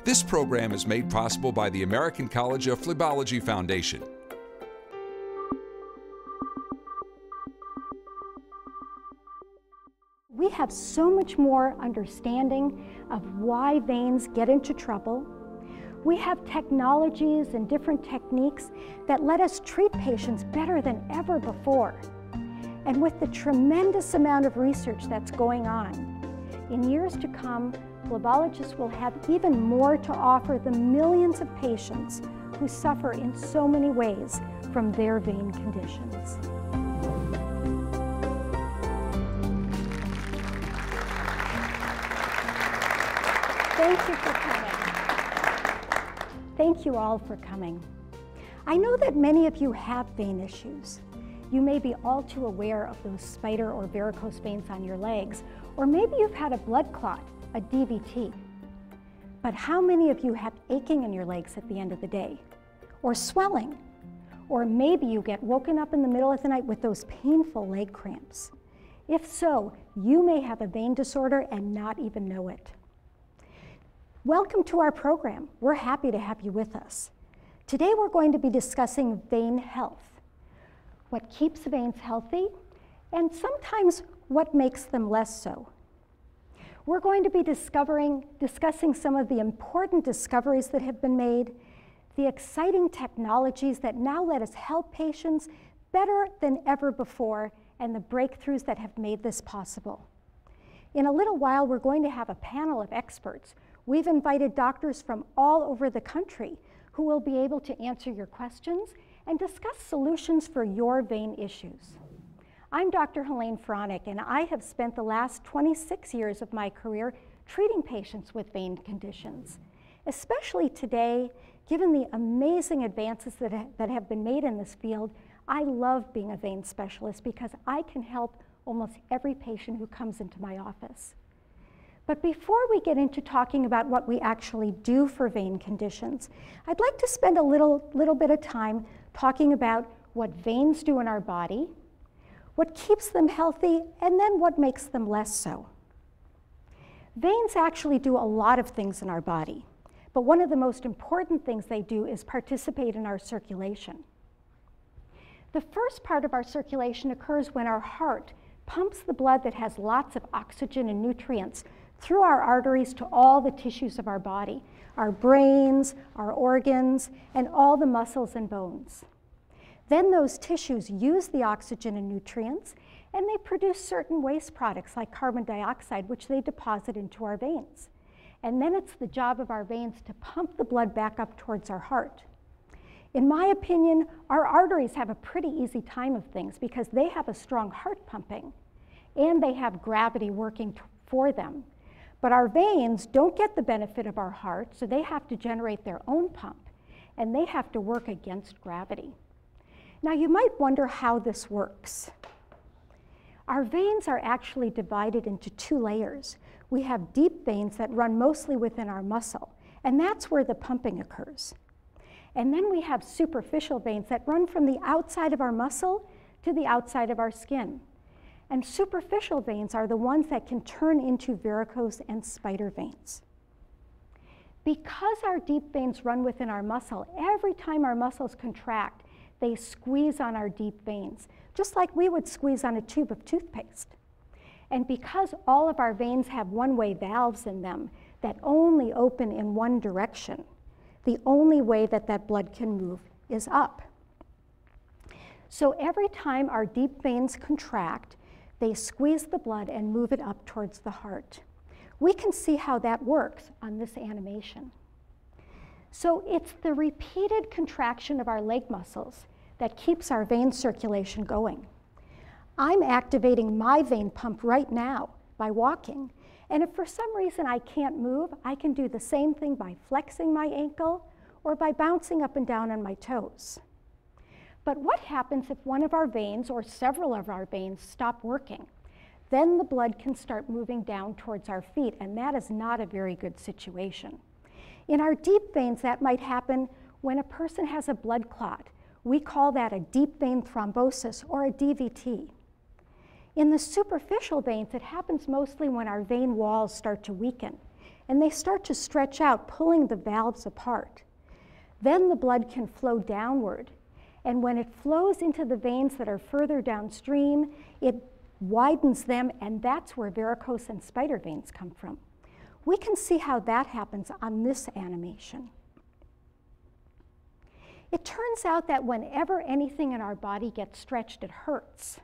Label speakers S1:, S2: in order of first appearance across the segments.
S1: This program is made possible by the American College of Phlebology Foundation.
S2: We have so much more understanding of why veins get into trouble. We have technologies and different techniques that let us treat patients better than ever before. And with the tremendous amount of research that's going on, in years to come, phlebologists will have even more to offer the millions of patients who suffer in so many ways from their vein conditions. Thank you for coming. Thank you all for coming. I know that many of you have vein issues. You may be all too aware of those spider or varicose veins on your legs, or maybe you've had a blood clot, a DVT. But how many of you have aching in your legs at the end of the day? Or swelling? Or maybe you get woken up in the middle of the night with those painful leg cramps. If so, you may have a vein disorder and not even know it. Welcome to our program. We're happy to have you with us. Today we're going to be discussing vein health, what keeps veins healthy, and sometimes what makes them less so. We're going to be discussing some of the important discoveries that have been made, the exciting technologies that now let us help patients better than ever before, and the breakthroughs that have made this possible. In a little while, we're going to have a panel of experts. We've invited doctors from all over the country who will be able to answer your questions and discuss solutions for your vein issues. I'm Dr. Helane Fronek, and I have spent the last 26 years of my career treating patients with vein conditions. Especially today, given the amazing advances that have been made in this field, I love being a vein specialist because I can help almost every patient who comes into my office. But before we get into talking about what we actually do for vein conditions, I'd like to spend a little bit of time talking about what veins do in our body, what keeps them healthy, and then what makes them less so. Veins actually do a lot of things in our body, but one of the most important things they do is participate in our circulation. The first part of our circulation occurs when our heart pumps the blood that has lots of oxygen and nutrients through our arteries to all the tissues of our body, our brains, our organs, and all the muscles and bones. Then those tissues use the oxygen and nutrients, and they produce certain waste products like carbon dioxide, which they deposit into our veins. And then it's the job of our veins to pump the blood back up towards our heart. In my opinion, our arteries have a pretty easy time of things because they have a strong heart pumping, and they have gravity working for them. But our veins don't get the benefit of our heart, so they have to generate their own pump, and they have to work against gravity. Now, you might wonder how this works. Our veins are actually divided into two layers. We have deep veins that run mostly within our muscle, and that's where the pumping occurs. And then we have superficial veins that run from the outside of our muscle to the outside of our skin. And superficial veins are the ones that can turn into varicose and spider veins. Because our deep veins run within our muscle, every time our muscles contract, they squeeze on our deep veins, just like we would squeeze on a tube of toothpaste. And because all of our veins have one-way valves in them that only open in one direction, the only way that that blood can move is up. So every time our deep veins contract, they squeeze the blood and move it up towards the heart. We can see how that works on this animation. So it's the repeated contraction of our leg muscles that keeps our vein circulation going. I'm activating my vein pump right now by walking. And if for some reason I can't move, I can do the same thing by flexing my ankle or by bouncing up and down on my toes. But what happens if one of our veins or several of our veins stop working? Then the blood can start moving down towards our feet, and that is not a very good situation. In our deep veins, that might happen when a person has a blood clot. We call that a deep vein thrombosis or a DVT. In the superficial veins, it happens mostly when our vein walls start to weaken. and they start to stretch out, pulling the valves apart. Then the blood can flow downward, and when it flows into the veins that are further downstream, it widens them, and that's where varicose and spider veins come from. We can see how that happens on this animation. It turns out that whenever anything in our body gets stretched, it hurts.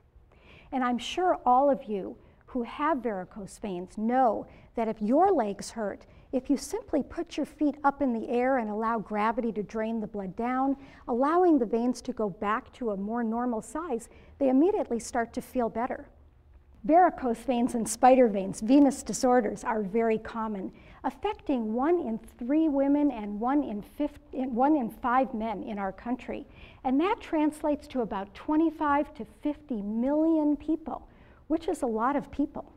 S2: And I'm sure all of you who have varicose veins know that if your legs hurt, if you simply put your feet up in the air and allow gravity to drain the blood down, allowing the veins to go back to a more normal size, they immediately start to feel better. Varicose veins and spider veins, venous disorders, are very common, affecting 1 in 3 women and 1 in 5 men in our country. And that translates to about 25 to 50 million people, which is a lot of people.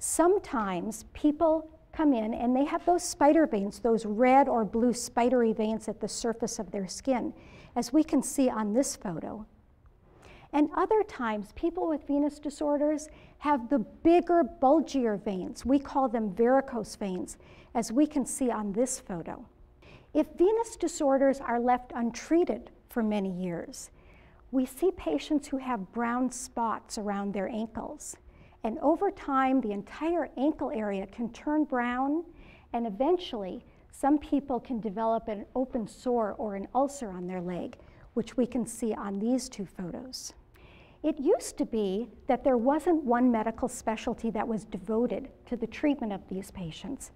S2: Sometimes people come in and they have those spider veins, those red or blue spidery veins at the surface of their skin, as we can see on this photo. And other times, people with venous disorders have the bigger, bulgier veins. We call them varicose veins, as we can see on this photo. If venous disorders are left untreated for many years, we see patients who have brown spots around their ankles. And over time, the entire ankle area can turn brown, and eventually, some people can develop an open sore or an ulcer on their leg, which we can see on these 2 photos. It used to be that there wasn't one medical specialty that was devoted to the treatment of these patients.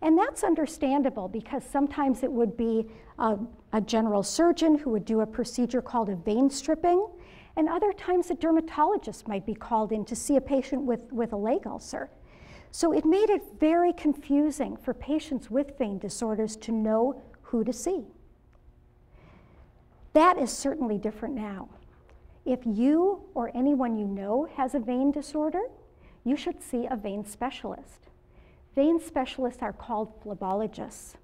S2: And that's understandable, because sometimes it would be a general surgeon who would do a procedure called a vein stripping, and other times a dermatologist might be called in to see a patient with a leg ulcer. So it made it very confusing for patients with vein disorders to know who to see. That is certainly different now. If you or anyone you know has a vein disorder, you should see a vein specialist. Vein specialists are called phlebologists.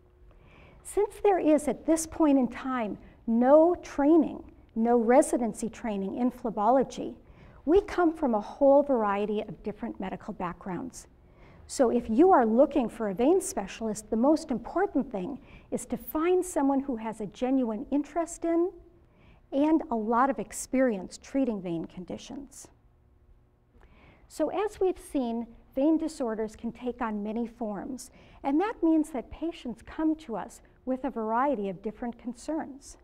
S2: Since there is, at this point in time, no training, no residency training in phlebology, we come from a whole variety of different medical backgrounds. So if you are looking for a vein specialist, the most important thing is to find someone who has a genuine interest in and a lot of experience treating vein conditions. So as we've seen, vein disorders can take on many forms, and that means that patients come to us with a variety of different concerns.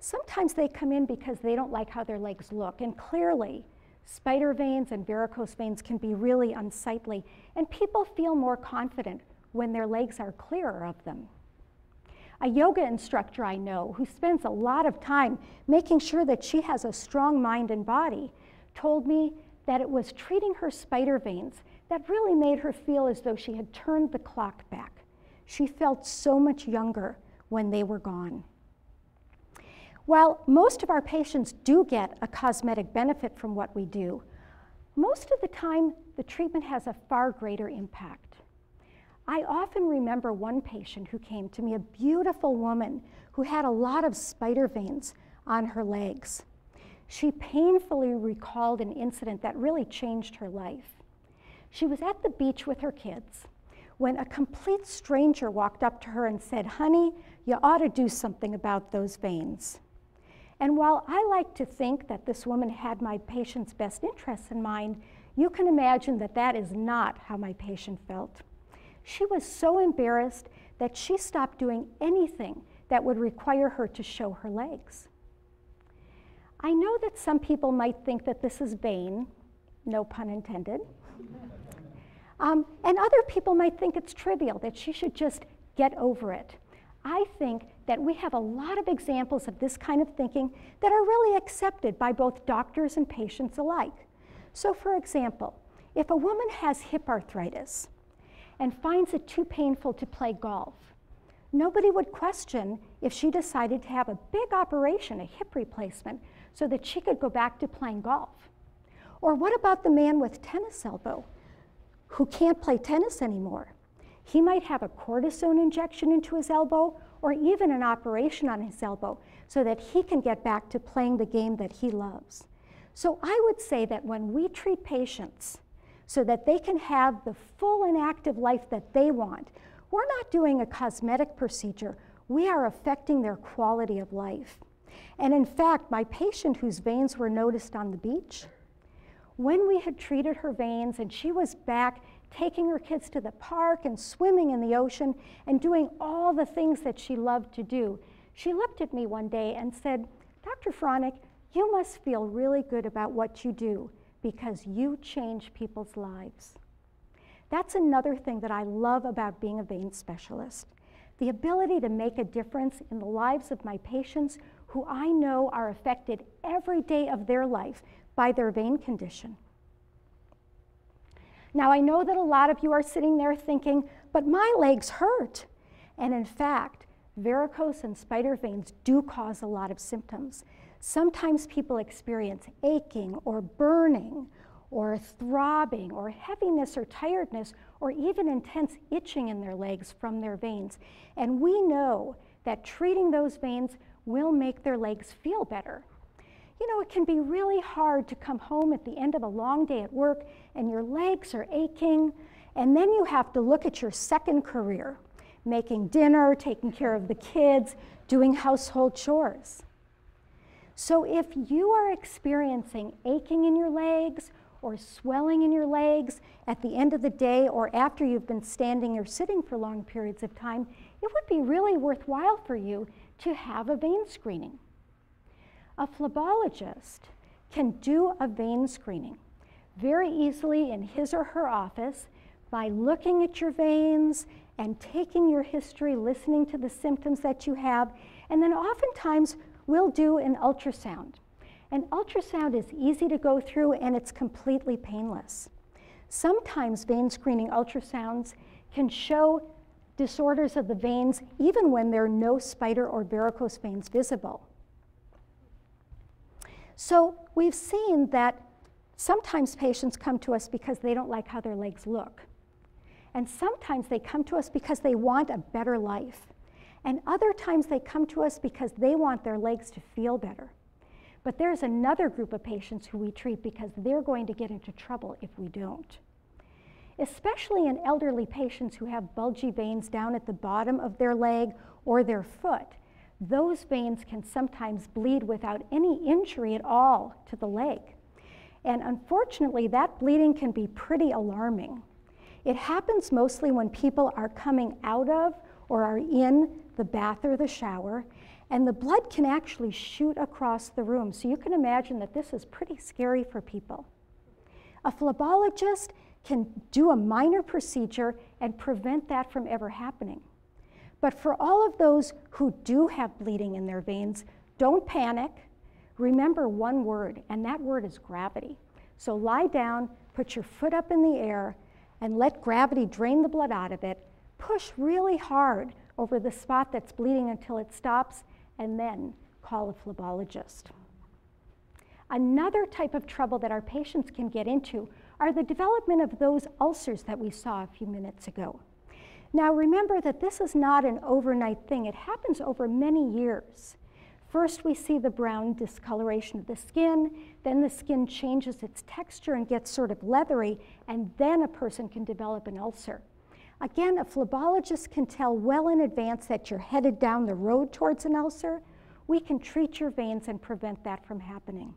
S2: Sometimes they come in because they don't like how their legs look, and clearly, spider veins and varicose veins can be really unsightly, and people feel more confident when their legs are clearer of them. A yoga instructor I know, who spends a lot of time making sure that she has a strong mind and body, told me that it was treating her spider veins that really made her feel as though she had turned the clock back. She felt so much younger when they were gone. While most of our patients do get a cosmetic benefit from what we do, most of the time the treatment has a far greater impact. I often remember one patient who came to me, a beautiful woman who had a lot of spider veins on her legs. She painfully recalled an incident that really changed her life. She was at the beach with her kids when a complete stranger walked up to her and said, "Honey, you ought to do something about those veins." And while I like to think that this woman had my patient's best interests in mind, you can imagine that that is not how my patient felt. She was so embarrassed that she stopped doing anything that would require her to show her legs. I know that some people might think that this is vain, no pun intended, and other people might think it's trivial, that she should just get over it. I think that we have a lot of examples of this kind of thinking that are really accepted by both doctors and patients alike. So for example, if a woman has hip arthritis and finds it too painful to play golf, nobody would question if she decided to have a big operation, a hip replacement, so that she could go back to playing golf. Or what about the man with tennis elbow who can't play tennis anymore? He might have a cortisone injection into his elbow or even an operation on his elbow so that he can get back to playing the game that he loves. So I would say that when we treat patients, so that they can have the full and active life that they want. We're not doing a cosmetic procedure. We are affecting their quality of life. And in fact, my patient whose veins were noticed on the beach, when we had treated her veins and she was back taking her kids to the park and swimming in the ocean and doing all the things that she loved to do, she looked at me one day and said, "Dr. Fronek, you must feel really good about what you do because you change people's lives." That's another thing that I love about being a vein specialist, the ability to make a difference in the lives of my patients who I know are affected every day of their life by their vein condition. Now, I know that a lot of you are sitting there thinking, but my legs hurt. And in fact, varicose and spider veins do cause a lot of symptoms. Sometimes people experience aching or burning or throbbing or heaviness or tiredness or even intense itching in their legs from their veins. And we know that treating those veins will make their legs feel better. You know, it can be really hard to come home at the end of a long day at work and your legs are aching, and then you have to look at your second career, making dinner, taking care of the kids, doing household chores. So if you are experiencing aching in your legs or swelling in your legs at the end of the day or after you've been standing or sitting for long periods of time, it would be really worthwhile for you to have a vein screening. A phlebologist can do a vein screening very easily in his or her office by looking at your veins and taking your history, listening to the symptoms that you have, and then oftentimes we'll do an ultrasound. An ultrasound is easy to go through and it's completely painless. Sometimes vein screening ultrasounds can show disorders of the veins even when there are no spider or varicose veins visible. So we've seen that sometimes patients come to us because they don't like how their legs look. And sometimes they come to us because they want a better life. And other times they come to us because they want their legs to feel better. But there's another group of patients who we treat because they're going to get into trouble if we don't. Especially in elderly patients who have bulgy veins down at the bottom of their leg or their foot. Those veins can sometimes bleed without any injury at all to the leg. And unfortunately, that bleeding can be pretty alarming. It happens mostly when people are coming out of or are in the bath or the shower, and the blood can actually shoot across the room. So you can imagine that this is pretty scary for people. A phlebologist can do a minor procedure and prevent that from ever happening. But for all of those who do have bleeding in their veins, don't panic. Remember one word, and that word is gravity. So lie down, put your foot up in the air, and let gravity drain the blood out of it. Push really hard over the spot that's bleeding until it stops, and then call a phlebologist. Another type of trouble that our patients can get into are the development of those ulcers that we saw a few minutes ago. Now remember that this is not an overnight thing. It happens over many years. First we see the brown discoloration of the skin, then the skin changes its texture and gets sort of leathery, and then a person can develop an ulcer. Again, a phlebologist can tell well in advance that you're headed down the road towards an ulcer. We can treat your veins and prevent that from happening.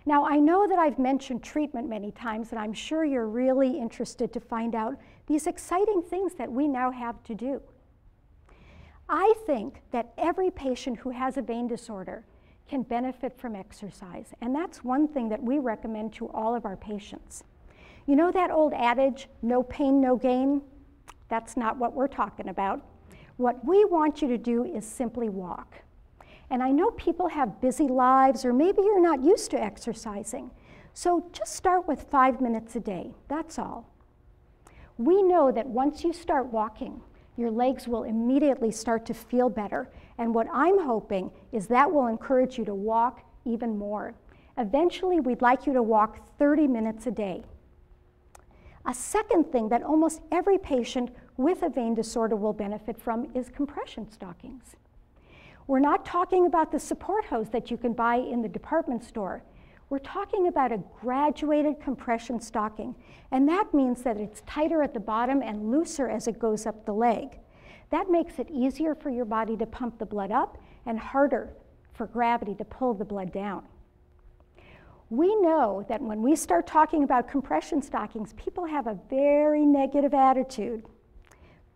S2: Now, I know that I've mentioned treatment many times, and I'm sure you're really interested to find out these exciting things that we now have to do. I think that every patient who has a vein disorder can benefit from exercise, and that's one thing that we recommend to all of our patients. You know that old adage, no pain, no gain? That's not what we're talking about. What we want you to do is simply walk. And I know people have busy lives, or maybe you're not used to exercising. So just start with 5 minutes a day, that's all. We know that once you start walking, your legs will immediately start to feel better. And what I'm hoping is that will encourage you to walk even more. Eventually, we'd like you to walk 30 minutes a day. A second thing that almost every patient with a vein disorder will benefit from is compression stockings. We're not talking about the support hose that you can buy in the department store. We're talking about a graduated compression stocking, and that means that it's tighter at the bottom and looser as it goes up the leg. That makes it easier for your body to pump the blood up and harder for gravity to pull the blood down. We know that when we start talking about compression stockings, people have a very negative attitude.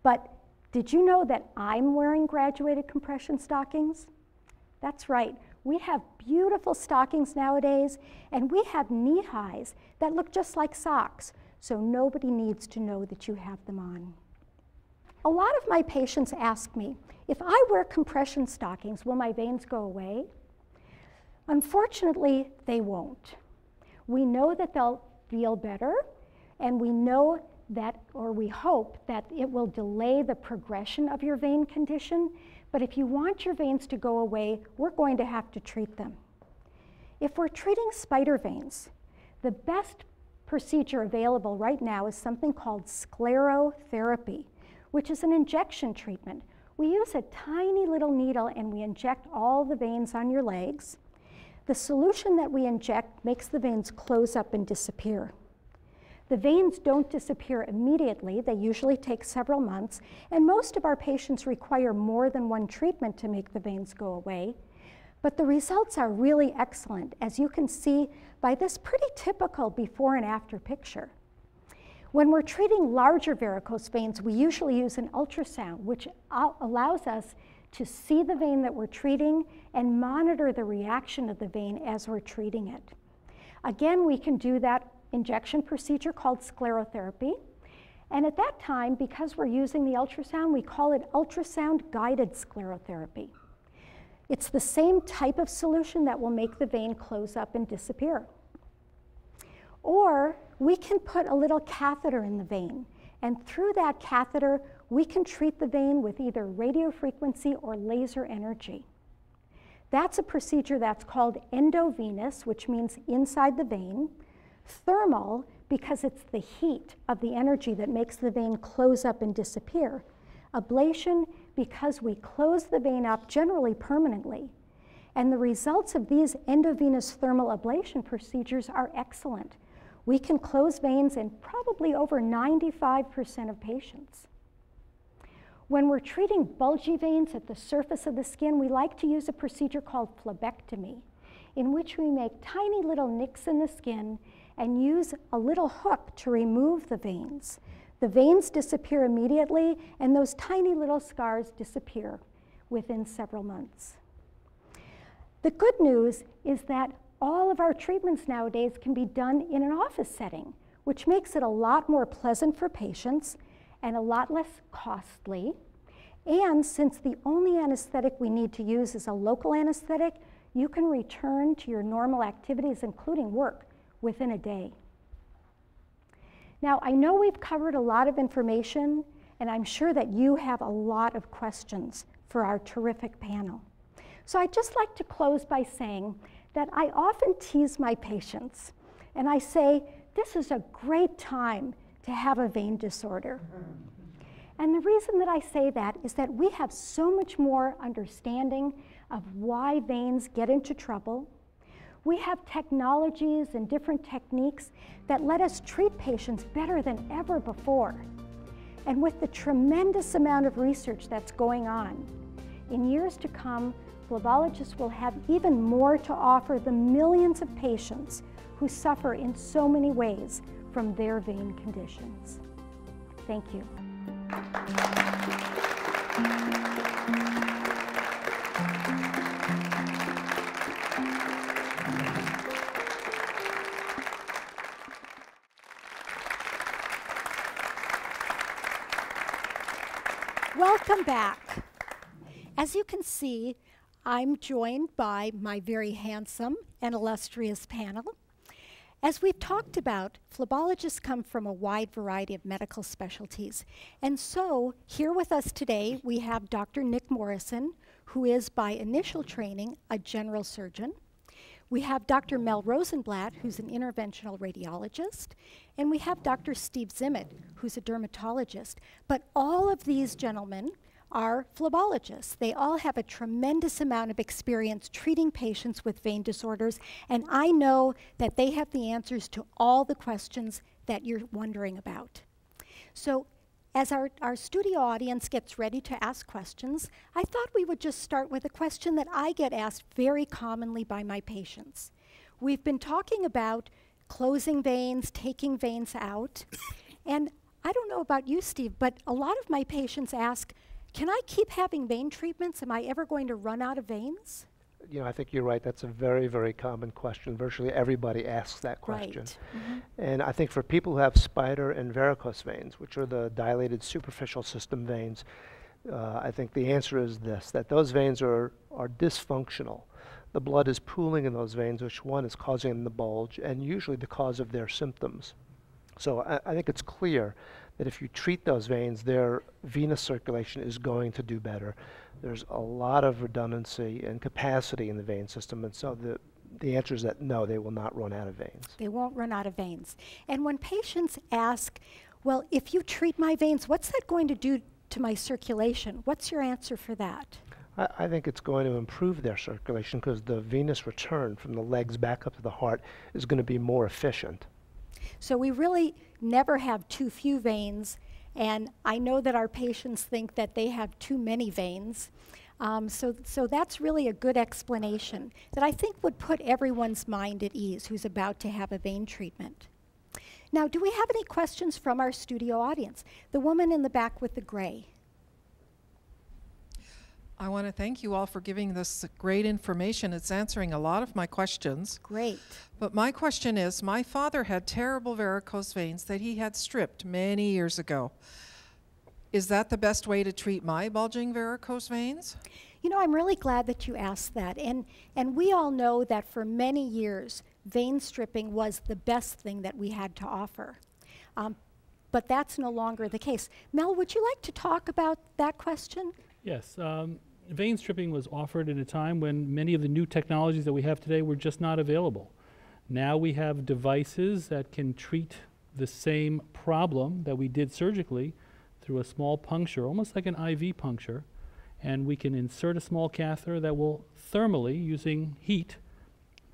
S2: But did you know that I'm wearing graduated compression stockings? That's right. We have beautiful stockings nowadays, and we have knee highs that look just like socks, so nobody needs to know that you have them on. A lot of my patients ask me, if I wear compression stockings, will my veins go away? Unfortunately, they won't. We know that they'll feel better, and we know that, or we hope that it will delay the progression of your vein condition. But if you want your veins to go away, we're going to have to treat them. If we're treating spider veins, the best procedure available right now is something called sclerotherapy, which is an injection treatment. We use a tiny little needle and we inject all the veins on your legs. The solution that we inject makes the veins close up and disappear. The veins don't disappear immediately. They usually take several months, and most of our patients require more than one treatment to make the veins go away. But the results are really excellent, as you can see by this pretty typical before and after picture. When we're treating larger varicose veins, we usually use an ultrasound, which allows us to see the vein that we're treating and monitor the reaction of the vein as we're treating it. Again, we can do that injection procedure called sclerotherapy. And at that time, because we're using the ultrasound, we call it ultrasound-guided sclerotherapy. It's the same type of solution that will make the vein close up and disappear. Or we can put a little catheter in the vein, and through that catheter, we can treat the vein with either radiofrequency or laser energy. That's a procedure that's called endovenous, which means inside the vein. Thermal, because it's the heat of the energy that makes the vein close up and disappear. Ablation, because we close the vein up generally permanently. And the results of these endovenous thermal ablation procedures are excellent. We can close veins in probably over 95% of patients. When we're treating bulgy veins at the surface of the skin, we like to use a procedure called phlebectomy, in which we make tiny little nicks in the skin and use a little hook to remove the veins. The veins disappear immediately, and those tiny little scars disappear within several months. The good news is that all of our treatments nowadays can be done in an office setting, which makes it a lot more pleasant for patients and a lot less costly. And since the only anesthetic we need to use is a local anesthetic, you can return to your normal activities, including work, within a day. Now, I know we've covered a lot of information, and I'm sure that you have a lot of questions for our terrific panel. So I'd just like to close by saying that I often tease my patients, and I say, this is a great time to have a vein disorder. And the reason that I say that is that we have so much more understanding of why veins get into trouble. We have technologies and different techniques that let us treat patients better than ever before. And with the tremendous amount of research that's going on, in years to come, phlebologists will have even more to offer the millions of patients who suffer in so many ways from their vein conditions. Thank you. Welcome back. As you can see, I'm joined by my very handsome and illustrious panel. As we've talked about, phlebologists come from a wide variety of medical specialties. And so here with us today, we have Dr. Nick Morrison, who is by initial training a general surgeon. We have Dr. Mel Rosenblatt, who's an interventional radiologist. And we have Dr. Steve Zimmett, who's a dermatologist. But all of these gentlemen are phlebologists. They all have a tremendous amount of experience treating patients with vein disorders, and I know that they have the answers to all the questions that you're wondering about. So as our studio audience gets ready to ask questions, I thought we would just start with a question that I get asked very commonly by my patients. We've been talking about closing veins, taking veins out, and I don't know about you, Steve, but a lot of my patients ask, can I keep having vein treatments? Am I ever going to run out of veins?
S3: You know, I think you're right. That's a very, very common question. Virtually everybody asks that question.
S2: Right. Mm-hmm.
S3: And I think for people who have spider and varicose veins, which are the dilated superficial system veins, I think the answer is this, that those veins are dysfunctional. The blood is pooling in those veins, which one is causing them to bulge, and usually the cause of their symptoms. So I think it's clear that if you treat those veins, their venous circulation is going to do better. There's a lot of redundancy and capacity in the vein system, and so the answer is that no, they will not run out of veins. They
S2: won't run out of veins. And when patients ask, well, if you treat my veins, what's that going to do to my circulation? What's your answer for that?
S3: I think it's going to improve their circulation because the venous return from the legs back up to the heart is going to be more efficient.
S2: So we really never have too few veins, and I know that our patients think that they have too many veins. So that's really a good explanation that I think would put everyone's mind at ease who's about to have a vein treatment. Now, do we have any questions from our studio audience? The woman in the back with the gray.
S4: I want to thank you all for giving this great information. It's answering a lot of my questions.
S2: Great.
S4: But my question is, my father had terrible varicose veins that he had stripped many years ago. Is that the best way to treat my bulging varicose veins?
S2: You know, I'm really glad that you asked that. And we all know that for many years, vein stripping was the best thing that we had to offer. But that's no longer the case. Mel, would you like to talk about that question?
S5: Yes. Vein stripping was offered at a time when many of the new technologies that we have today were just not available. Now we have devices that can treat the same problem that we did surgically through a small puncture, almost like an IV puncture, and we can insert a small catheter that will thermally, using heat,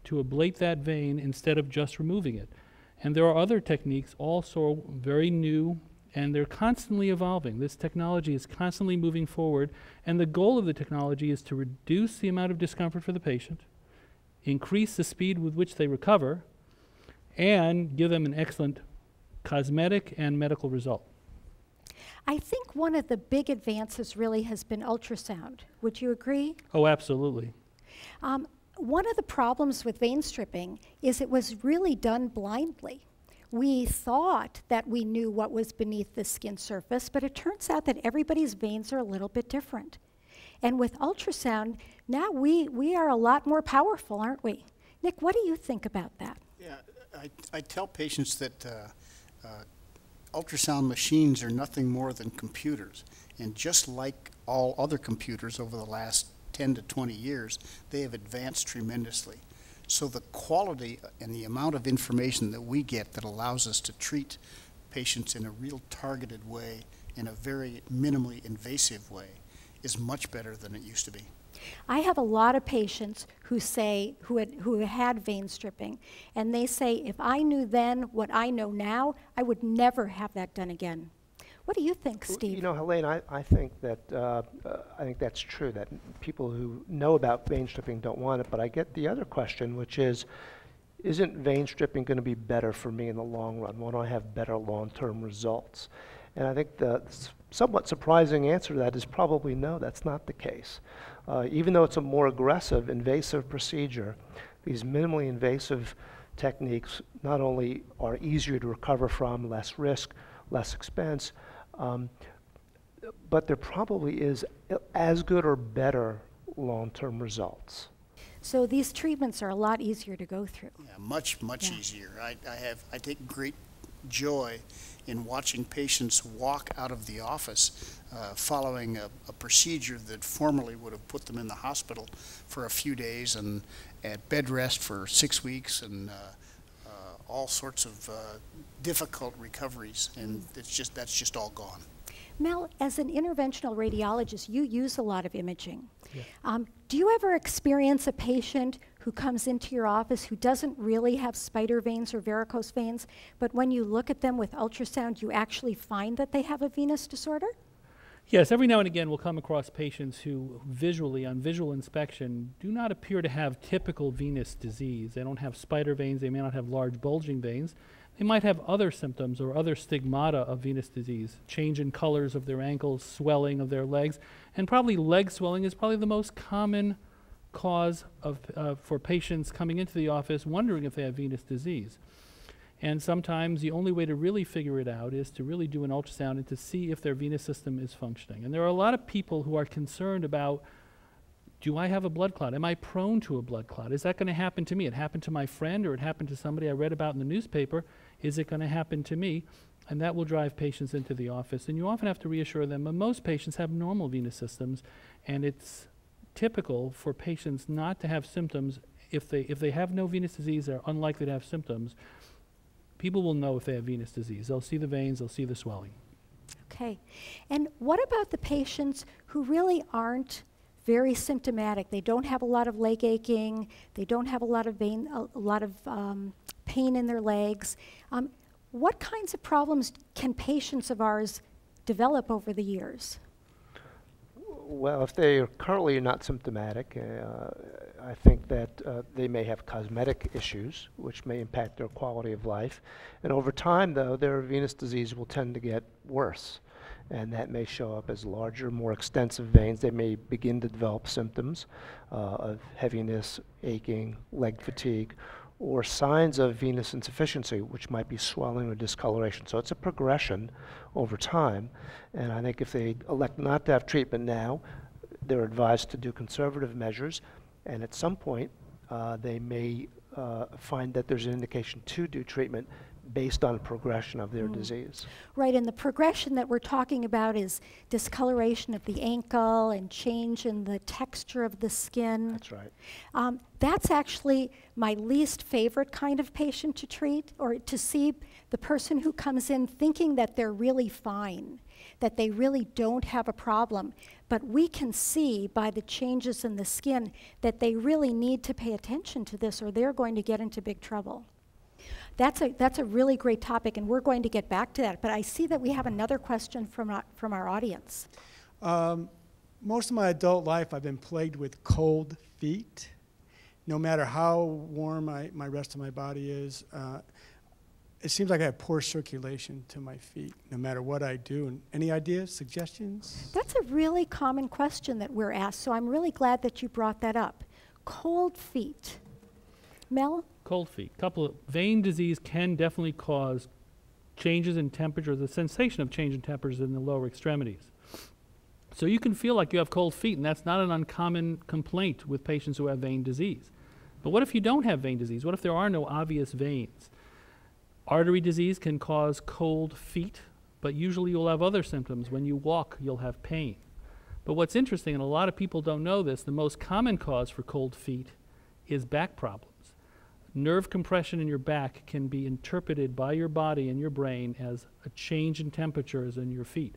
S5: to ablate that vein instead of just removing it. And there are other techniques also very new, and they're constantly evolving. This technology is constantly moving forward, and the goal of the technology is to reduce the amount of discomfort for the patient, increase the speed with which they recover, and give them an excellent cosmetic and medical result.
S2: I think one of the big advances really has been ultrasound. Would you agree?
S5: Oh, absolutely.
S2: One of the problems with vein stripping is it was really done blindly. We thought that we knew what was beneath the skin surface, but it turns out that everybody's veins are a little bit different. And with ultrasound, now we are a lot more powerful, aren't we? Nick, what do you think about that?
S6: Yeah, I tell patients that ultrasound machines are nothing more than computers. And just like all other computers over the last 10 to 20 years, they have advanced tremendously. So the quality and the amount of information that we get that allows us to treat patients in a real targeted way, in a very minimally invasive way, is much better than it used to be.
S2: I have a lot of patients who say, who had vein stripping, and they say, if I knew then what I know now, I would never have that done again. What do you think, Steve?
S3: You know, Helene, I think that's true, that people who know about vein stripping don't want it, but I get the other question, which is, isn't vein stripping going to be better for me in the long run? Won't I have better long-term results? And I think the somewhat surprising answer to that is probably no, that's not the case. Even though it's a more aggressive, invasive procedure, these minimally invasive techniques not only are easier to recover from, less risk, less expense, but there probably is as good or better long-term results.
S2: So these treatments are a lot easier to go through.
S6: Yeah, much easier. I take great joy in watching patients walk out of the office following a procedure that formerly would have put them in the hospital for a few days and at bed rest for 6 weeks and all sorts of difficult recoveries, and that's just all gone.
S2: Mel, as an interventional radiologist, you use a lot of imaging.
S5: Yeah.
S2: Do you ever experience a patient who comes into your office who doesn't really have spider veins or varicose veins, but when you look at them with ultrasound, you actually find that they have a venous disorder?
S5: Yes, every now and again we'll come across patients who visually, on visual inspection, do not appear to have typical venous disease. They don't have spider veins, they may not have large bulging veins. They might have other symptoms or other stigmata of venous disease, change in colors of their ankles, swelling of their legs, and probably leg swelling is probably the most common cause of, for patients coming into the office wondering if they have venous disease. And sometimes the only way to really figure it out is to really do an ultrasound and to see if their venous system is functioning. And there are a lot of people who are concerned about, do I have a blood clot? Am I prone to a blood clot? Is that going to happen to me? It happened to my friend, or it happened to somebody I read about in the newspaper. Is it going to happen to me? And that will drive patients into the office. And you often have to reassure them, but most patients have normal venous systems, and it's typical for patients not to have symptoms. If they have no venous disease, they're unlikely to have symptoms. People will know if they have venous disease. They'll see the veins, they'll see the swelling.
S2: Okay. And what about the patients who really aren't very symptomatic? They don't have a lot of leg aching, they don't have a lot of pain in their legs. What kinds of problems can patients of ours develop over the years?
S3: Well, if they are currently not symptomatic, I think that they may have cosmetic issues, which may impact their quality of life. And over time, though, their venous disease will tend to get worse. And that may show up as larger, more extensive veins. They may begin to develop symptoms of heaviness, aching, leg fatigue, or signs of venous insufficiency, which might be swelling or discoloration. So it's a progression over time. And I think if they elect not to have treatment now, they're advised to do conservative measures. And at some point, they may find that there's an indication to do treatment based on progression of their disease.
S2: Right, and the progression that we're talking about is discoloration of the ankle and change in the texture of the skin.
S3: That's right.
S2: That's actually my least favorite kind of patient to treat, or to see the person who comes in thinking that they're really fine, that they really don't have a problem. But we can see by the changes in the skin that they really need to pay attention to this, or they're going to get into big trouble. That's a really great topic, and we're going to get back to that. But I see that we have another question from our audience.
S7: Most of my adult life, I've been plagued with cold feet. No matter how warm my rest of my body is, it seems like I have poor circulation to my feet, no matter what I do. And any ideas, suggestions?
S2: That's a really common question that we're asked, so I'm really glad that you brought that up. Cold feet. Mel?
S5: Cold feet. Vein disease can definitely cause changes in temperature, the sensation of change in temperatures in the lower extremities. So you can feel like you have cold feet, and that's not an uncommon complaint with patients who have vein disease. But what if you don't have vein disease? What if there are no obvious veins? Artery disease can cause cold feet, but usually you'll have other symptoms. When you walk, you'll have pain. But what's interesting, and a lot of people don't know this, the most common cause for cold feet is back problems. Nerve compression in your back can be interpreted by your body and your brain as a change in temperatures in your feet.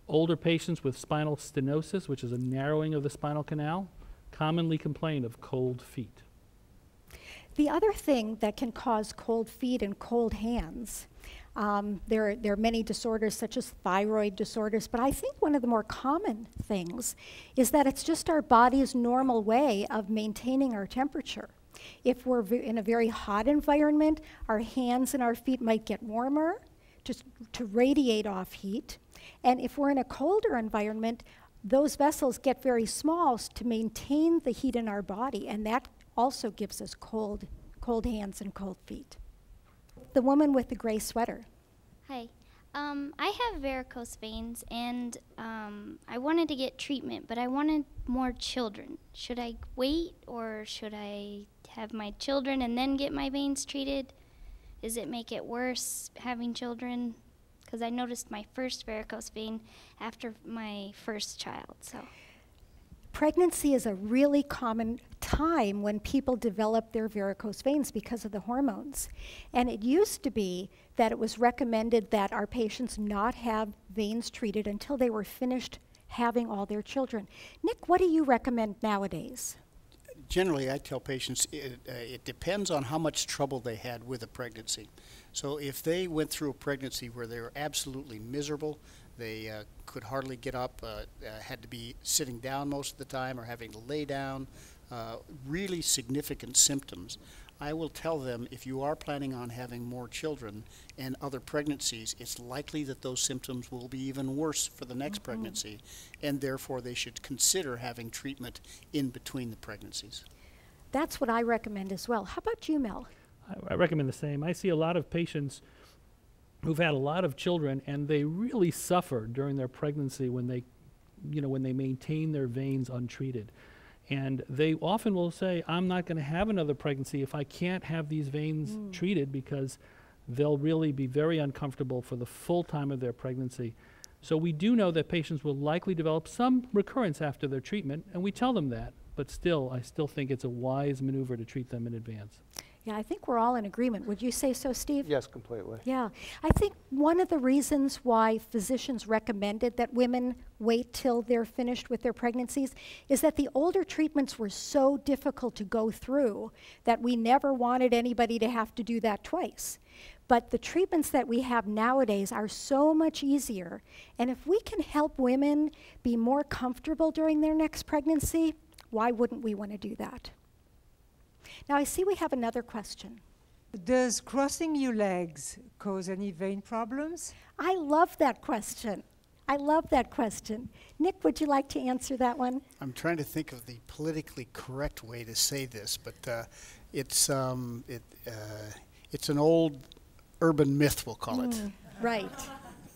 S5: Older patients with spinal stenosis, which is a narrowing of the spinal canal, commonly complain of cold feet.
S2: The other thing that can cause cold feet and cold hands, there are many disorders such as thyroid disorders, but I think one of the more common things is that it's just our body's normal way of maintaining our temperature. If we're in a very hot environment, our hands and our feet might get warmer just to radiate off heat. And if we're in a colder environment, those vessels get very small to maintain the heat in our body, and that also gives us cold hands and cold feet. The woman with the gray sweater.
S8: Hi. I have varicose veins, and I wanted to get treatment, but I wanted more children. Should I wait, or should I have my children and then get my veins treated? Does it make it worse having children? Because I noticed my first varicose vein after my first child, so.
S2: Pregnancy is a really common time when people develop their varicose veins because of the hormones. And it used to be that it was recommended that our patients not have veins treated until they were finished having all their children. Nick, what do you recommend nowadays?
S6: Generally, I tell patients it depends on how much trouble they had with a pregnancy. So if they went through a pregnancy where they were absolutely miserable, they could hardly get up, had to be sitting down most of the time or having to lay down, really significant symptoms, I will tell them if you are planning on having more children and other pregnancies, it's likely that those symptoms will be even worse for the next pregnancy, and therefore they should consider having treatment in between the pregnancies.
S2: That's what I recommend as well. How about you, Mel?
S5: I recommend the same. I see a lot of patients who've had a lot of children, and they really suffer during their pregnancy when they, when they maintain their veins untreated. And they often will say, I'm not going to have another pregnancy if I can't have these veins treated, because they'll really be very uncomfortable for the full time of their pregnancy. So we do know that patients will likely develop some recurrence after their treatment, and we tell them that. But still, I still think it's a wise maneuver to treat them in advance.
S2: Yeah, I think we're all in agreement. Would you say so, Steve?
S3: Yes, completely.
S2: Yeah. I think one of the reasons why physicians recommended that women wait till they're finished with their pregnancies is that the older treatments were so difficult to go through that we never wanted anybody to have to do that twice. But the treatments that we have nowadays are so much easier. And if we can help women be more comfortable during their next pregnancy, why wouldn't we want to do that? Now I see we have another question.
S9: Does crossing your legs cause any vein problems?
S2: I love that question. I love that question. Nick, would you like to answer that one?
S6: I'm trying to think of the politically correct way to say this, but it's an old urban myth, we'll call it.
S2: Right,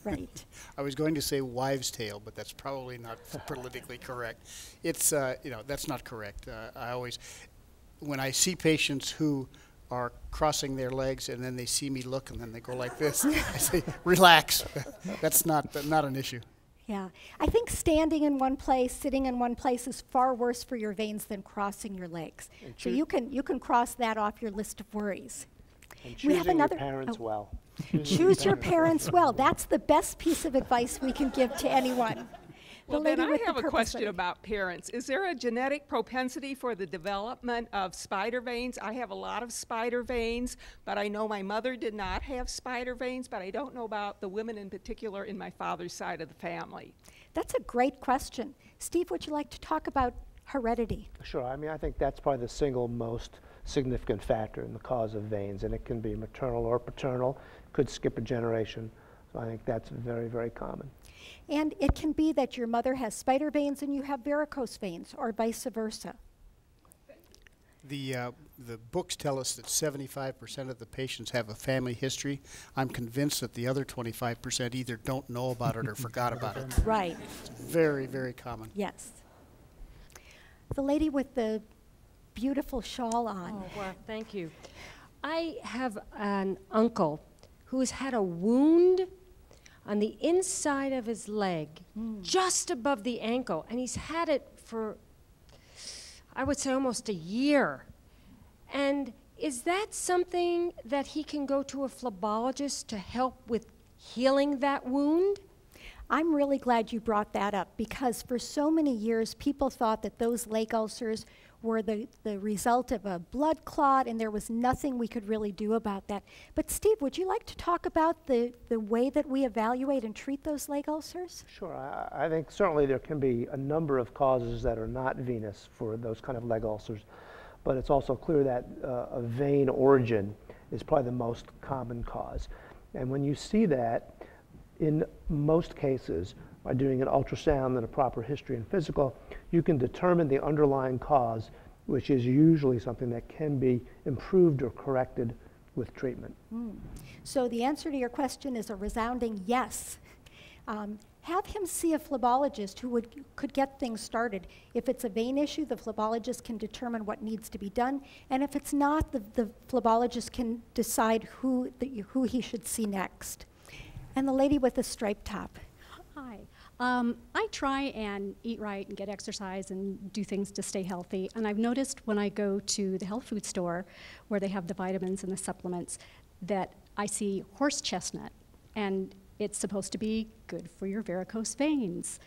S2: right.
S6: I was going to say wives' tale, but that's probably not politically correct. It's, that's not correct. When I see patients who are crossing their legs and then they see me look and then they go like this, I say, relax. That's not an issue.
S2: Yeah, I think standing in one place, sitting in one place is far worse for your veins than crossing your legs. So you can cross that off your list of worries.
S3: And choosing your parents well.
S2: Choose your parents well. That's the best piece of advice we can give to anyone.
S10: Well, then I have a question about parents. Is there a genetic propensity for the development of spider veins? I have a lot of spider veins, but I know my mother did not have spider veins, but I don't know about the women in particular in my father's side of the family.
S2: That's a great question. Steve, would you like to talk about heredity?
S3: Sure. I mean, I think that's probably the single most significant factor in the cause of veins, and it can be maternal or paternal, could skip a generation. So I think that's very, very common.
S2: And it can be that your mother has spider veins and you have varicose veins, or vice versa.
S6: The books tell us that 75% of the patients have a family history. I'm convinced that the other 25% either don't know about it or forgot about it.
S2: Right.
S6: It's very, very common.
S2: Yes. The lady with the beautiful shawl on.
S11: Oh, well, thank you. I have an uncle who's had a wound on the inside of his leg, just above the ankle, and he's had it for, I would say, almost a year. And is that something that he can go to a phlebologist to help with healing that wound?
S2: I'm really glad you brought that up, because for so many years people thought that those leg ulcers were the result of a blood clot, and there was nothing we could really do about that. But Steve, would you like to talk about the way that we evaluate and treat those leg ulcers?
S3: Sure. I think certainly there can be a number of causes that are not venous for those kind of leg ulcers, but it's also clear that a vein origin is probably the most common cause. And when you see that, in most cases, by doing an ultrasound and a proper history and physical, you can determine the underlying cause, which is usually something that can be improved or corrected with treatment.
S2: So the answer to your question is a resounding yes. Have him see a phlebologist who could get things started. If it's a vein issue, the phlebologist can determine what needs to be done, and if it's not, the phlebologist can decide who he should see next. And the lady with the striped top.
S12: Hi. I try and eat right and get exercise and do things to stay healthy. And I've noticed when I go to the health food store where they have the vitamins and the supplements that I see horse chestnut, and it's supposed to be good for your varicose veins.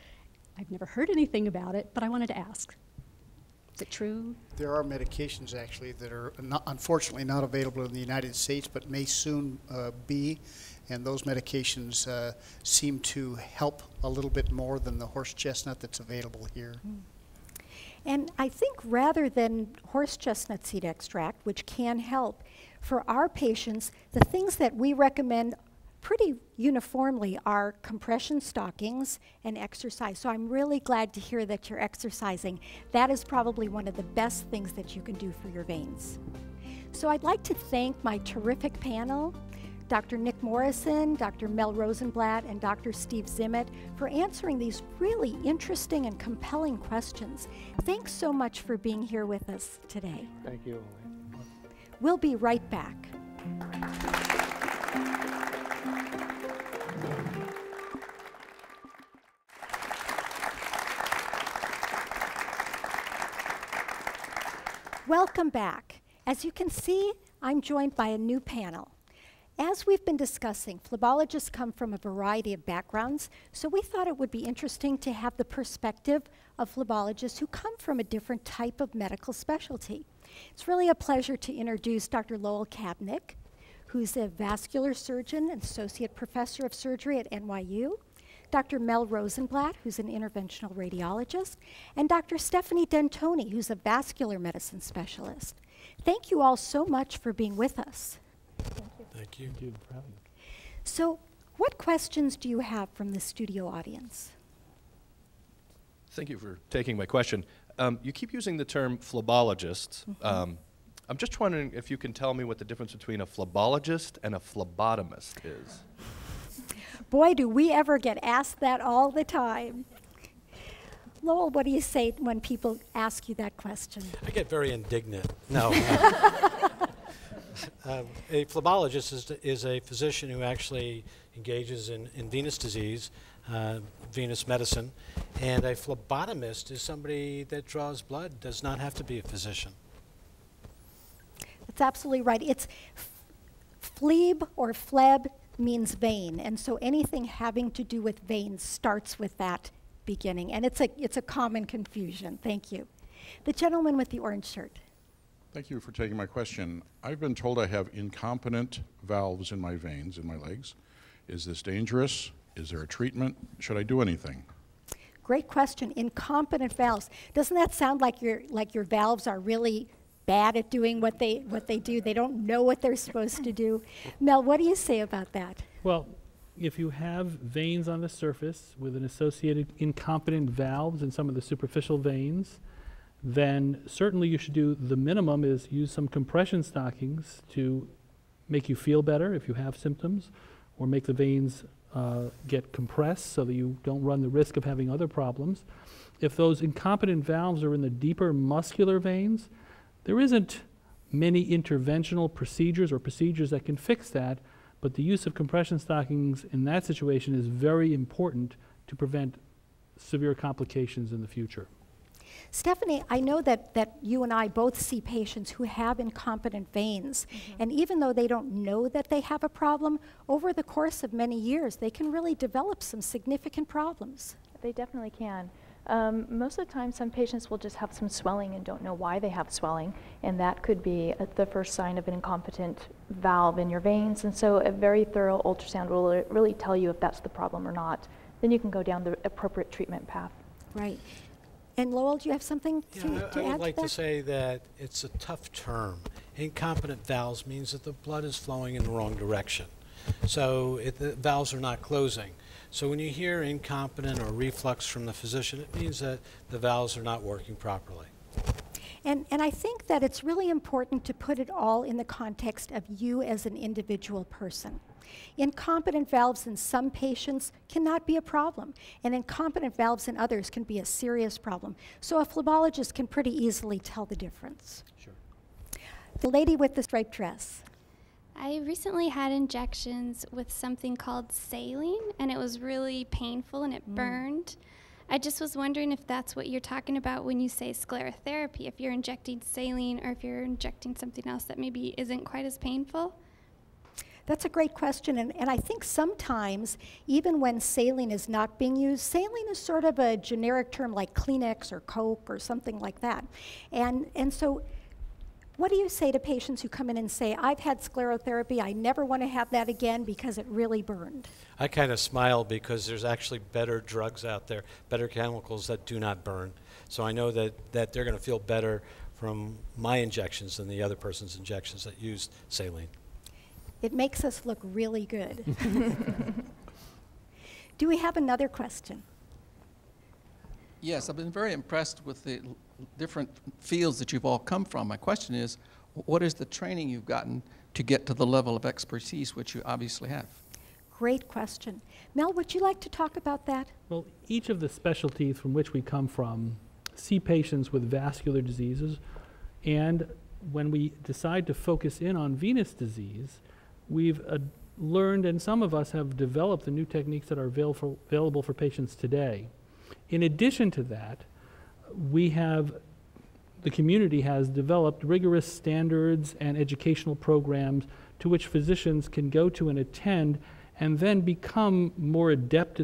S12: I've never heard anything about it, but I wanted to ask. Is it true?
S6: There are medications actually that are unfortunately not available in the United States, but may soon be. And those medications seem to help a little bit more than the horse chestnut that's available here.
S2: And I think rather than horse chestnut seed extract, which can help, for our patients, the things that we recommend pretty uniformly are compression stockings and exercise. So I'm really glad to hear that you're exercising. That is probably one of the best things that you can do for your veins. So I'd like to thank my terrific panel, Dr. Nick Morrison, Dr. Mel Rosenblatt, and Dr. Steve Zimmett for answering these really interesting and compelling questions. Thanks so much for being here with us today.
S3: Thank you.
S2: We'll be right back. Welcome back. As you can see, I'm joined by a new panel. As we've been discussing, phlebologists come from a variety of backgrounds, so we thought it would be interesting to have the perspective of phlebologists who come from a different type of medical specialty. It's really a pleasure to introduce Dr. Lowell Kapnick, who's a vascular surgeon and associate professor of surgery at NYU, Dr. Mel Rosenblatt, who's an interventional radiologist, and Dr. Stephanie Dentoni, who's a vascular medicine specialist. Thank you all so much for being with us.
S13: Thank you. Thank you for having me.
S2: So, what questions do you have from the studio audience?
S13: Thank you for taking my question. You keep using the term phlebologists. I'm just wondering if you can tell me what the difference between a phlebologist and a phlebotomist is.
S2: Boy, do we ever get asked that all the time. Lowell, what do you say when people ask you that question?
S14: I get very indignant. No. A phlebologist is a physician who actually engages in venous disease, venous medicine, and a phlebotomist is somebody that draws blood, does not have to be a physician.
S2: That's absolutely right. It's phleb or phleb means vein, and so anything having to do with veins starts with that beginning, and it's a common confusion. Thank you. The gentleman with the orange shirt.
S15: Thank you for taking my question. I've been told I have incompetent valves in my veins, in my legs. Is this dangerous? Is there a treatment? Should I do anything?
S2: Great question. Incompetent valves. Doesn't that sound like your valves are really bad at doing what they do? They don't know what they're supposed to do. Mel, what do you say about that?
S5: Well, if you have veins on the surface with an associated incompetent valves in some of the superficial veins, then certainly you should do the minimum is use some compression stockings to make you feel better if you have symptoms, or make the veins get compressed so that you don't run the risk of having other problems. If those incompetent valves are in the deeper muscular veins, there isn't many interventional procedures or procedures that can fix that, but the use of compression stockings in that situation is very important to prevent severe complications in the future.
S2: Stephanie, I know that you and I both see patients who have incompetent veins, and even though they don't know that they have a problem, over the course of many years, they can really develop some significant problems.
S16: They definitely can. Most of the time, some patients will just have some swelling and don't know why they have swelling, and that could be the first sign of an incompetent valve in your veins, and so a very thorough ultrasound will really tell you if that's the problem or not. Then you can go down the appropriate treatment path.
S2: Right. And Lowell, do you have something to add to that?
S14: I would like to say that it's a tough term. Incompetent valves means that the blood is flowing in the wrong direction. So the valves are not closing. So when you hear incompetent or reflux from the physician, it means that the valves are not working properly.
S2: And I think that it's really important to put it all in the context of you as an individual person. Incompetent valves in some patients cannot be a problem, and incompetent valves in others can be a serious problem. So a phlebotomist can pretty easily tell the difference.
S14: Sure.
S2: The lady with the striped dress.
S8: I recently had injections with something called saline, and it was really painful and it burned. I just was wondering if that's what you're talking about when you say sclerotherapy, if you're injecting saline or if you're injecting something else that maybe isn't quite as painful.
S2: That's a great question, and I think sometimes, even when saline is not being used, saline is sort of a generic term like Kleenex or Coke or something like that. And so what do you say to patients who come in and say, I've had sclerotherapy, I never want to have that again because it really burned?
S14: I kind of smile because there's actually better drugs out there, better chemicals that do not burn. So I know that they're going to feel better from my injections than the other person's injections that used saline.
S2: It makes us look really good. Do we have another question?
S17: Yes, I've been very impressed with the different fields that you've all come from. My question is, what is the training you've gotten to get to the level of expertise which you obviously have?
S2: Great question. Mel, would you like to talk about that?
S5: Well, each of the specialties from which we come from see patients with vascular diseases, and when we decide to focus in on venous disease, we've learned, and some of us have developed the new techniques that are available for patients today. In addition to that, the community has developed rigorous standards and educational programs to which physicians can go to and attend and then become more adept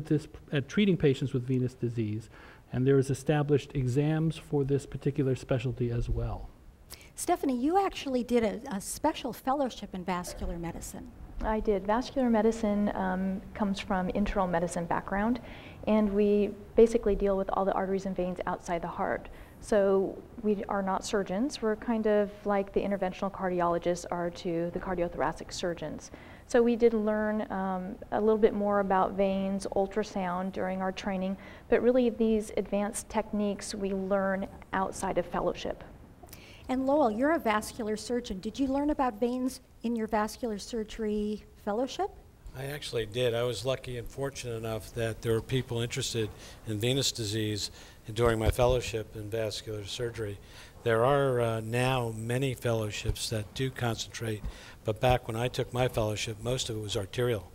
S5: at treating patients with venous disease. And there is established exams for this particular specialty as well.
S2: Stephanie, you actually did a special fellowship in vascular medicine.
S16: I did. Vascular medicine comes from internal medicine background, and we basically deal with all the arteries and veins outside the heart. So we are not surgeons. We're kind of like the interventional cardiologists are to the cardiothoracic surgeons. So we did learn a little bit more about veins, ultrasound during our training, but really these advanced techniques we learn outside of fellowship.
S2: And Lowell, you're a vascular surgeon. Did you learn about veins in your vascular surgery fellowship?
S14: I actually did. I was lucky and fortunate enough that there were people interested in venous disease during my fellowship in vascular surgery. There are now many fellowships that do concentrate, but back when I took my fellowship, most of it was arterial.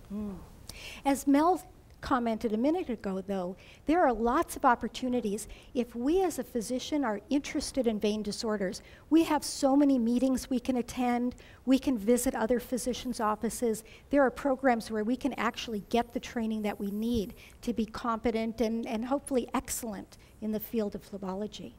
S2: As Mel commented a minute ago, though, there are lots of opportunities. If we as a physician are interested in vein disorders, we have so many meetings we can attend, we can visit other physicians' offices. There are programs where we can actually get the training that we need to be competent and hopefully excellent in the field of phlebology.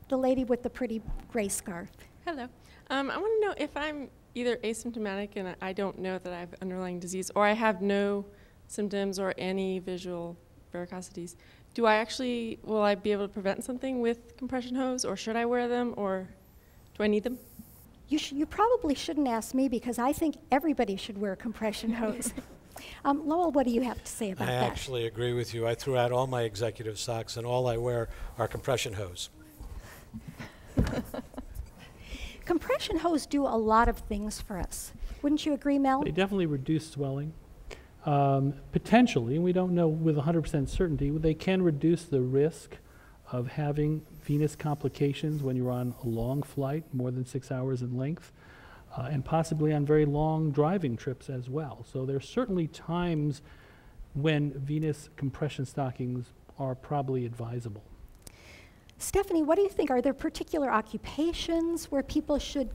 S2: The lady with the pretty gray scarf.
S18: Hello. I want to know if I'm either asymptomatic and I don't know that I have underlying disease, or I have no symptoms or any visual varicosities. Will I be able to prevent something with compression hose, or should I wear them, or do I need them?
S2: You probably shouldn't ask me, because I think everybody should wear a compression hose. Lowell, what do you have to say about that?
S14: I actually agree with you. I threw out all my executive socks, and all I wear are compression hose.
S2: Compression hose do a lot of things for us. Wouldn't you agree, Mel?
S5: They definitely reduce swelling. Potentially, and we don't know with 100% certainty, they can reduce the risk of having venous complications when you're on a long flight, more than 6 hours in length, and possibly on very long driving trips as well. So there's certainly times when venous compression stockings are probably advisable.
S2: Stephanie, what do you think? Are there particular occupations where people should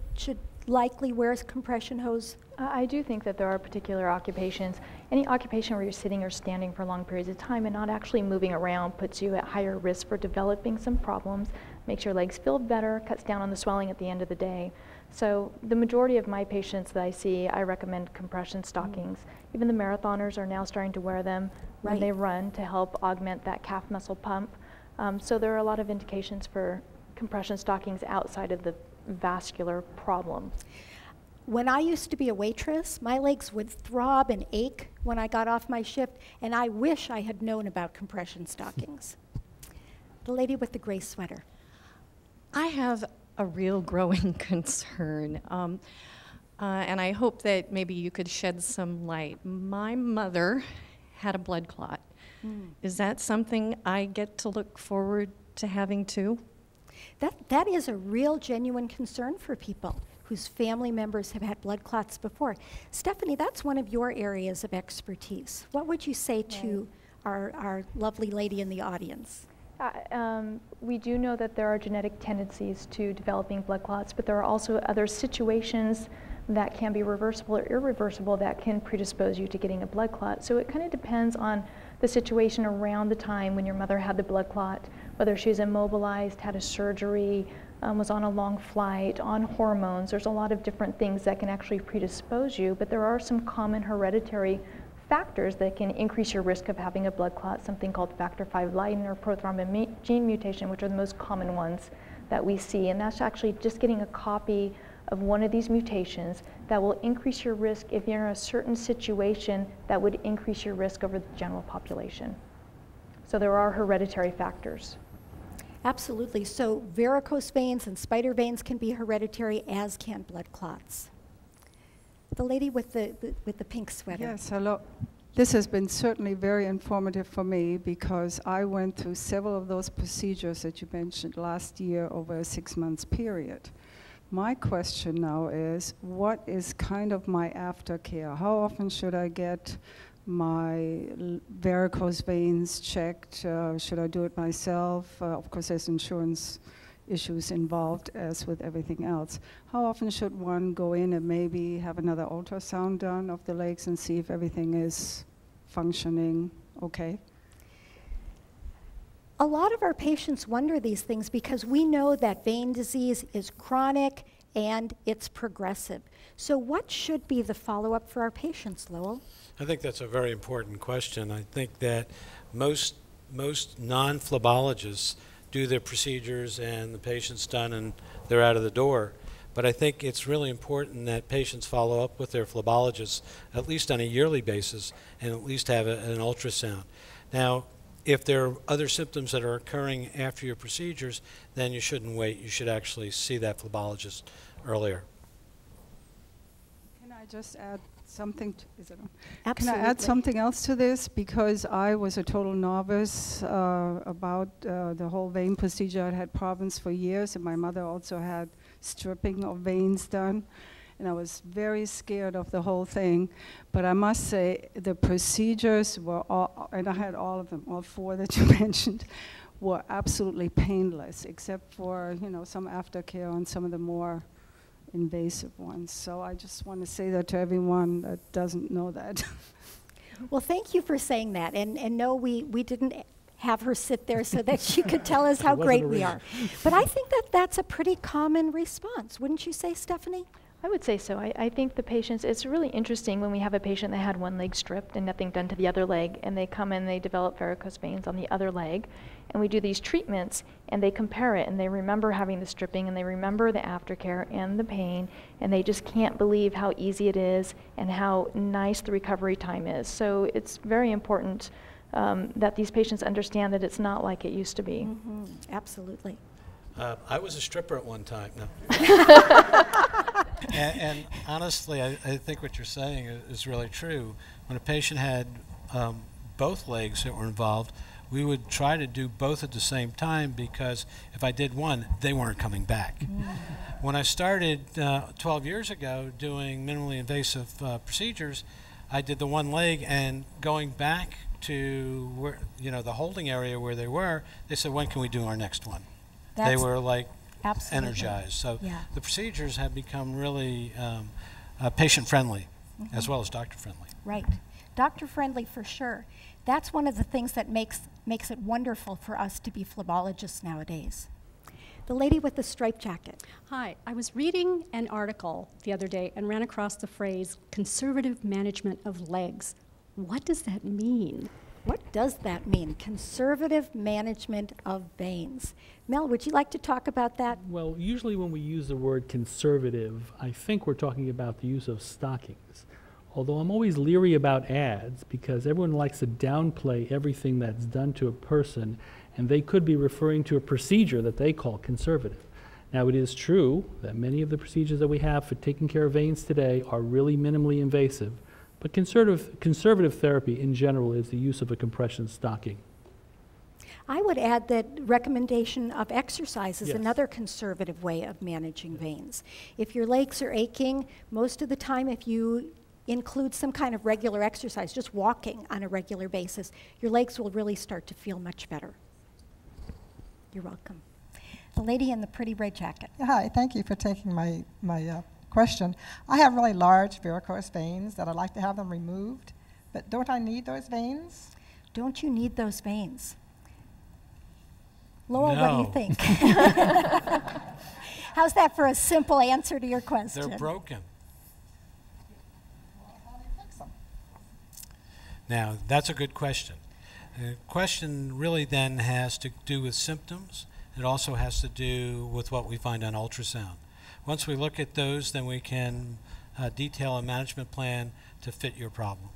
S2: likely wear a compression hose?
S16: I do think that there are particular occupations. Any occupation where you're sitting or standing for long periods of time and not actually moving around puts you at higher risk for developing some problems, makes your legs feel better, cuts down on the swelling at the end of the day. So the majority of my patients that I see, I recommend compression stockings. Even the marathoners are now starting to wear them when they run to help augment that calf muscle pump. So there are a lot of indications for compression stockings outside of the vascular problem.
S2: When I used to be a waitress, my legs would throb and ache when I got off my shift, and I wish I had known about compression stockings. The lady with the gray sweater.
S19: I have a real growing concern, and I hope that maybe you could shed some light. My mother had a blood clot. Is that something I get to look forward to having too?
S2: That is a real genuine concern for people. whose family members have had blood clots before. Stephanie, that's one of your areas of expertise. What would you say to our lovely lady in the audience?
S16: We do know that there are genetic tendencies to developing blood clots, but there are also other situations that can be reversible or irreversible that can predispose you to getting a blood clot. So it kind of depends on the situation around the time when your mother had the blood clot, whether she was immobilized, had a surgery, was on a long flight, on hormones. There's a lot of different things that can actually predispose you, but there are some common hereditary factors that can increase your risk of having a blood clot, something called factor V Leiden or prothrombin gene mutation, which are the most common ones that we see. And that's actually just getting a copy of one of these mutations that will increase your risk if you're in a certain situation that would increase your risk over the general population. So there are hereditary factors.
S2: Absolutely. So varicose veins and spider veins can be hereditary, as can blood clots. The lady with the pink sweater.
S20: Yes, hello. This has been certainly very informative for me because I went through several of those procedures that you mentioned last year over a 6-month period. My question now is, what is kind of my aftercare? How often should I get my varicose veins checked? Should I do it myself? Of course, there's insurance issues involved, as with everything else. How often should one go in and maybe have another ultrasound done of the legs and see if everything is functioning okay?
S2: A lot of our patients wonder these things because we know that vein disease is chronic and it's progressive. So what should be the follow-up for our patients, Lowell?
S14: I think that's a very important question. I think that most non-phlebologists do their procedures and the patient's done and they're out of the door. But I think it's really important that patients follow up with their phlebologists at least on a yearly basis and at least have an ultrasound. Now, if there are other symptoms that are occurring after your procedures, then you shouldn't wait. You should actually see that phleboligist earlier.
S20: Can I just add something? Is it on?
S2: Absolutely.
S20: Can I add something else to this? Because I was a total novice about the whole vein procedure. I'd had problems for years, and my mother also had stripping of veins done. And I was very scared of the whole thing. But I must say, the procedures were all, and I had all of them, all 4 that you mentioned, were absolutely painless, except for, you know, some aftercare on some of the more invasive ones. So I just want to say that to everyone that doesn't know that.
S2: Well, thank you for saying that. And no, we didn't have her sit there so that she could tell us how great we are. But I think that that's a pretty common response. Wouldn't you say, Stephanie?
S16: I would say so. I think the patients, it's really interesting when we have a patient that had one leg stripped and nothing done to the other leg, and they come in, they develop varicose veins on the other leg, and we do these treatments, and they compare it, and they remember having the stripping, and they remember the aftercare and the pain, and they just can't believe how easy it is and how nice the recovery time is. So it's very important that these patients understand that it's not like it used to be.
S2: Mm-hmm. Absolutely.
S14: I was a stripper at one time. No. and honestly, I think what you're saying is really true. When a patient had both legs that were involved, we would try to do both at the same time because if I did one, they weren't coming back. When I started 12 years ago doing minimally invasive procedures, I did the one leg, and going back to where, you know, the holding area where they were, they said, when can we do our next one? They were like energized. So the procedures have become really patient-friendly as well as doctor-friendly.
S2: Right. Doctor-friendly for sure. That's one of the things that makes it wonderful for us to be phlebologists nowadays. The lady with the striped jacket.
S12: Hi, I was reading an article the other day and ran across the phrase conservative management of legs. What does that mean?
S2: What does that mean? Conservative management of veins. Mel, would you like to talk about that?
S5: Well, usually when we use the word conservative, I think we're talking about the use of stockings. Although I'm always leery about ads because everyone likes to downplay everything that's done to a person, and they could be referring to a procedure that they call conservative. Now, it is true that many of the procedures that we have for taking care of veins today are really minimally invasive, but conservative therapy in general is the use of a compression stocking.
S2: I would add that recommendation of exercise is
S5: Yes.
S2: another conservative way of managing veins. If your legs are aching, most of the time if you include some kind of regular exercise, just walking on a regular basis, your legs will really start to feel much better. You're welcome. The lady in the pretty red jacket.
S21: Hi, thank you for taking my question. I have really large varicose veins that I'd like to have them removed, but don't I need those veins?
S2: Don't you need those veins? Lowell, what do you think? How's that for a simple answer to your question?
S14: They're broken. Now, that's a good question. The question really then has to do with symptoms. It also has to do with what we find on ultrasound. Once we look at those, then we can detail a management plan to fit your problem.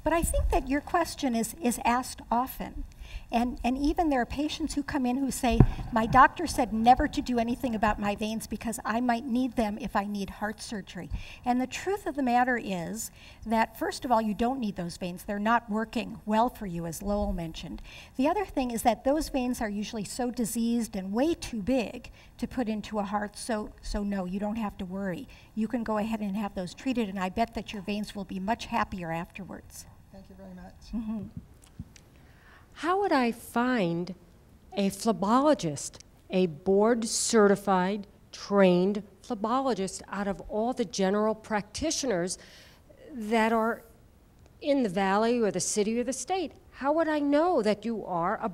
S2: But I think that your question is asked often. And even there are patients who come in who say, my doctor said never to do anything about my veins because I might need them if I need heart surgery. And the truth of the matter is that, first of all, you don't need those veins. They're not working well for you, as Lowell mentioned. The other thing is that those veins are usually so diseased and way too big to put into a heart, so no, you don't have to worry. You can go ahead and have those treated, and I bet that your veins will be much happier afterwards.
S21: Thank you very much.
S2: Mm-hmm.
S11: How would I find a phlebologist, a board-certified, trained phlebologist out of all the general practitioners that are in the valley or the city or the state? How would I know that you are a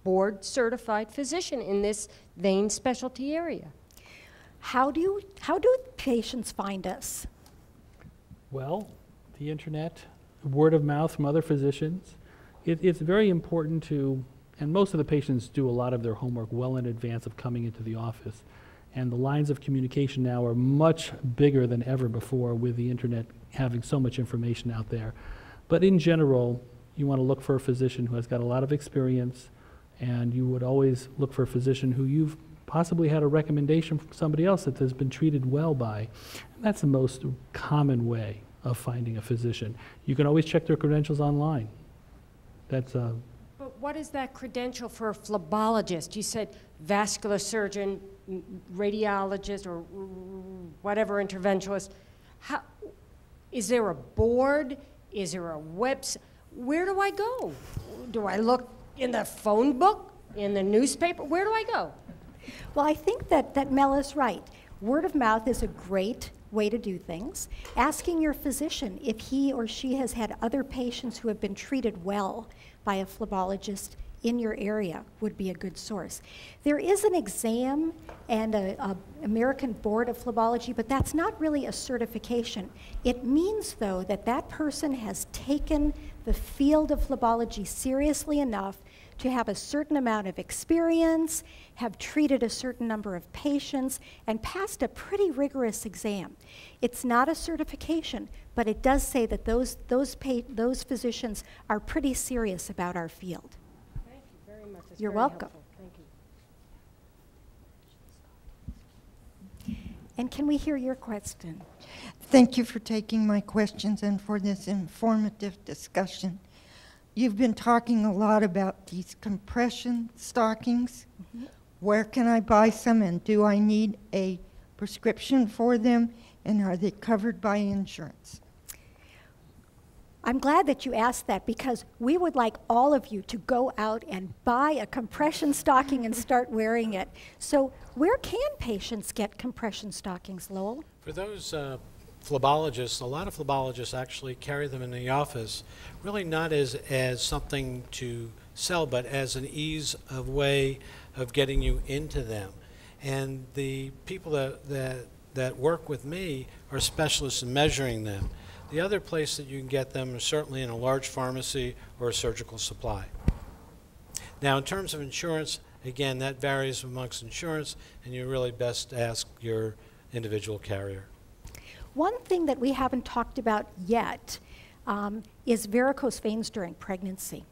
S11: board-certified physician in this vein specialty area?
S2: How do patients find us?
S5: Well, the internet, word of mouth from other physicians. It's very important to, and most of the patients do a lot of their homework well in advance of coming into the office. And the lines of communication now are much bigger than ever before with the internet having so much information out there. But in general, you want to look for a physician who has got a lot of experience, and you would always look for a physician who you've possibly had a recommendation from somebody else that has been treated well by. And that's the most common way of finding a physician. You can always check their credentials online. That's
S11: But what is that credential for a phlebologist? You said vascular surgeon, radiologist, or whatever interventionalist. How, is there a board? Is there a website? Where do I go? Do I look in the phone book? In the newspaper? Where do I go?
S2: Well, I think that Mel is right. Word of mouth is a great way to do things. Asking your physician if he or she has had other patients who have been treated well by a phlebologist in your area would be a good source. There is an exam and a American Board of Phlebology, but that's not really a certification. It means, though, that that person has taken the field of phlebology seriously enough to have a certain amount of experience, have treated a certain number of patients, and passed a pretty rigorous exam. It's not a certification, but it does say that those physicians are pretty serious about our field.
S11: Thank you very much. It's
S2: You're
S11: very
S2: welcome.
S11: helpful. Thank you.
S2: And can we hear your question?
S22: Thank you for taking my questions and for this informative discussion. You've been talking a lot about these compression stockings. Mm-hmm. Where can I buy some, and do I need a prescription for them, and are they covered by insurance?
S2: I'm glad that you asked that, because we would like all of you to go out and buy a compression stocking and start wearing it. So where can patients get compression stockings, Lowell?
S14: For those phlebologists, a lot of phlebologists actually carry them in the office, really not as something to sell, but as an ease of way of getting you into them. And the people that work with me are specialists in measuring them. The other place that you can get them is certainly in a large pharmacy or a surgical supply. Now, in terms of insurance, again, that varies amongst insurance, and you really best ask your individual carrier.
S2: One thing that we haven't talked about yet is varicose veins during pregnancy.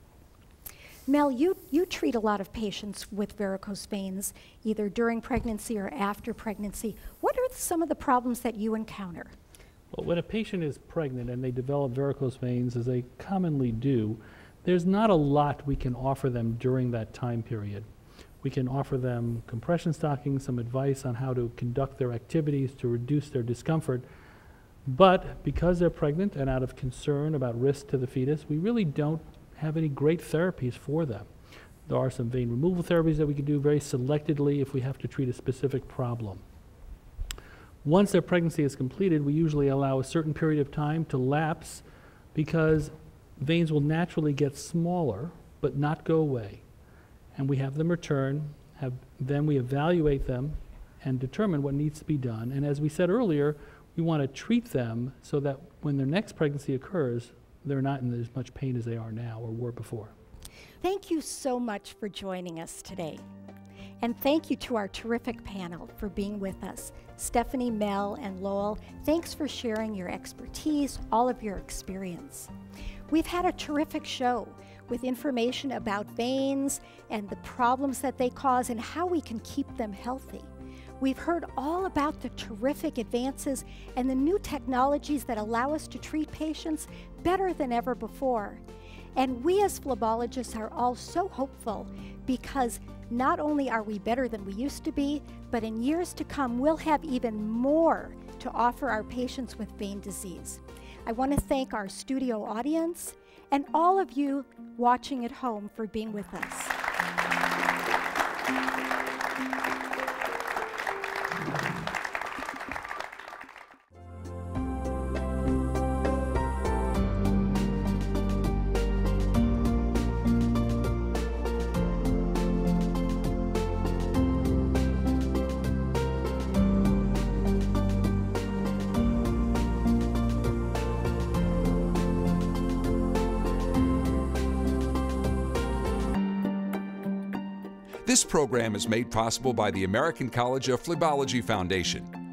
S2: Mel, you treat a lot of patients with varicose veins, either during pregnancy or after pregnancy. What are some of the problems that you encounter?
S5: Well, when a patient is pregnant and they develop varicose veins, as they commonly do, there's not a lot we can offer them during that time period. We can offer them compression stockings, some advice on how to conduct their activities to reduce their discomfort. But because they're pregnant and out of concern about risk to the fetus, we really don't have any great therapies for them. There are some vein removal therapies that we can do very selectively if we have to treat a specific problem. Once their pregnancy is completed, we usually allow a certain period of time to lapse because veins will naturally get smaller but not go away. And we have them return, then we evaluate them and determine what needs to be done. And as we said earlier, we want to treat them so that when their next pregnancy occurs, they're not in as much pain as they are now or were before.
S2: Thank you so much for joining us today. And thank you to our terrific panel for being with us. Stephanie, Mel, and Lowell, thanks for sharing your expertise, all of your experience. We've had a terrific show with information about veins and the problems that they cause and how we can keep them healthy. We've heard all about the terrific advances and the new technologies that allow us to treat patients better than ever before. And we as phlebologists are all so hopeful because not only are we better than we used to be, but in years to come, we'll have even more to offer our patients with vein disease. I want to thank our studio audience and all of you watching at home for being with us.
S1: This program is made possible by the American College of Phlebology Foundation